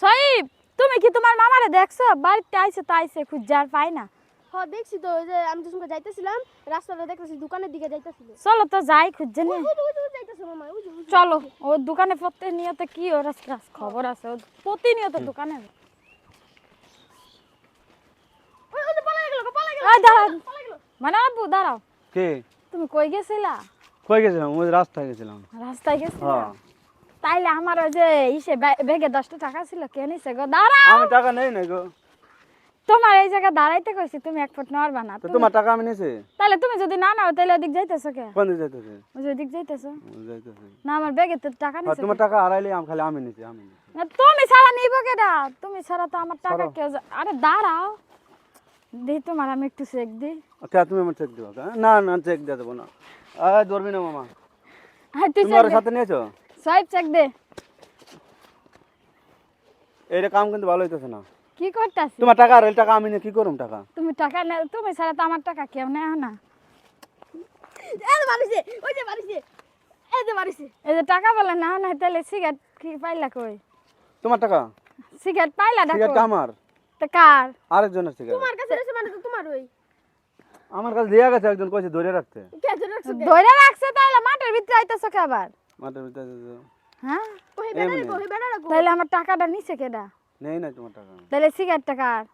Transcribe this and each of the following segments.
সইব তুমি কি তোমার মামারে দেখছো বাড়িতে আইছে তো আইছে খুঁজার পাই না হ্যাঁ দেখছি তো ওই যে আমি তো সঙ্গে যাইতেছিলাম রাস্তাটা দেখতেছি দোকানের দিকে যাইতেছিল চলো তো যাই খুঁজে নি যাইতেছে মামা ওই যে চলো ওর দোকানে প্রতিনিয়ত কি ওর খবর আছে ওর প্রতিনিয়ত দোকানে ওই ওই পালা গেল দাঁড়াও মানে আব্বু দাঁড়াও কে তুমি কই গেছিলা কই গেছিলাম ওই রাস্তায় গেছিলাম রাস্তায় গেছিলা হ্যাঁ তাইলে আমার ওই যে ইসে ব্যাগে 10টা টাকা ছিল কে নিছে গো দাঁড়াও আমি টাকা নেই না গো তোমার এই জায়গা দাঁড়াইতে কইছি তুমি এক ফুট নড়বা না তো তোমার টাকা আমি নিছি তাহলে তুমি যদি না নাও তাহলে ওদিক যাইতেছো কে কোন দিকে যাইতেছে ওই যে ওদিক যাইতেছো যাইতেছে না আমার ব্যাগে তো টাকা আর নিছে তোমার টাকা হারাইলে খালি আমি নিছি না তুমি ছাড়া নিব কেডা তুমি ছাড়া তো আমার টাকা কেউ আরে দাঁড়াও দি তোমার আমি একটু চেক দিই আচ্ছা তুমি আমার চেক দিবা না না চেক দিয়ে দেবো না ধরবি না মামা হ্যাঁ তুই তুমি ওর সাথে নিয়েছো সব চেক দে এইটা কাম কিন্তু ভালো হইতেছে না কি করতাছিস তোমার টাকা হারাইলে টাকা আমি নিয়ে কি করুম টাকা তুমি টাকা নে তুমি ছাড়া তো আমার টাকা কেউ নেয় না এই যে বাড়িছে ওই যে বাড়িছে এই যে বাড়িছে এই যে টাকা বলে না না তাহলে সিগারেট কি পাইলা কই তোমার টাকা সিগারেট পাইলা ডাকো সিগারেটটা আমার তো কার আরেকজনের সিগারেট তোমার কাছে রয়েছে মানে তো তোমার ওই আমার কাছে দেয়া গেছে একজন কইছে ধরে রাখতে কে ধরে রাখছো ধরে রাখছে তাহলে মাঠের ভিতরে আইতাছো কে আবার মাঠের ভিতরে হ্যাঁ ওই বেড়া রাখো ওই বেড়া রাখো তাহলে আমার টাকাটা নিছে কেডা নেই না তোমার টাকা তাহলে সিগারেটটা কার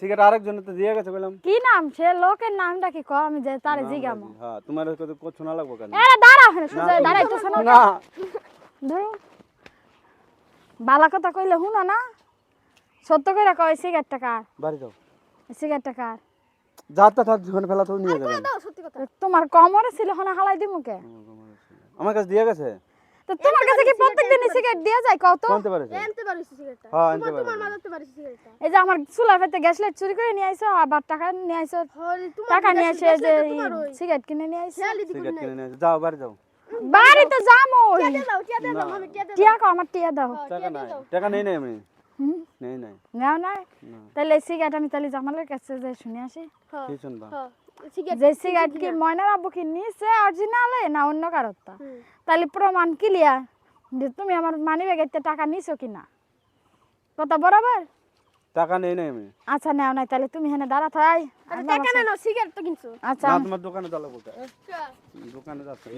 সিগারেট আরেকজনের তো দিয়ে গেছে বললাম কি নাম সে লোকের নামটা কি কও আমি যে তারে জিগামো হ্যাঁ তোমার কত শোনা লাগবো কেন এরা দাঁড়াও হ্যাঁ সোজা দাঁড়াইতেছ না না ধরো বালা কথা কইলে শুনো না সত্য করে কয় সিগারেটটা কার বাড়ি যাও সিগারেটটা কার যাতে তার জীবন ফেলা তো নিয়ে যাবেন দাও সত্যি কথা তোমার কমরে ছিল হনা হালাই দিমু কে আমার কাছে দিয়ে গেছে তো তোমার কাছে কি প্রত্যেকদিন সিগারেট দিয়া যায় কও তো আনতে পারেছে আনতে পারিস সিগারেটটা হ্যাঁ আনতে তোমার পারেছে মাথাতে পারিস সিগারেটটা এই যে আমার চুলার ভেতরে গ্যাস লাইট চুরি করে নিয়ে আইছো আবার টাকা নিয়ে আইছো হরি তোমার টাকা নিয়ে এসে যে তোমার ওই সিগারেট কিনে নিয়ে আইছো খেয়ালি দিবি সিগারেট কিনে নিয়ে এসে যাও বাড়ি যাও বাড়িতে যামই টিয়া দাও আমি টিয়া দাও টিয়া কো আমার টিয়া দাও টাকা নাই টাকা নেই নাই আমি হুম নেই নাই নাও না না তাহলে সিগারেট আমি তাহলে জামালের কাছে যে শুনে আসি হ্যাঁ কি শুনবা হ্যাঁ সিগারেট যে সিগারেট কি ময়নার আব্বু কি নিছে অরিজিনালে না অন্য কারোরটা তাহলে প্রমাণ ক্লিয়ার যে তুমি আমার মানি ব্যাগেতে টাকা নিছো কিনা কথা বরাবর টাকা নেই নাই আমি আচ্ছা নাও নাই তাহলে তুমি হেনে দাঁড়া থাই টাকা না সিগারেট তো কিনছো আচ্ছা না তোমার দোকানে চলো বলতে দোকানে যাচ্ছে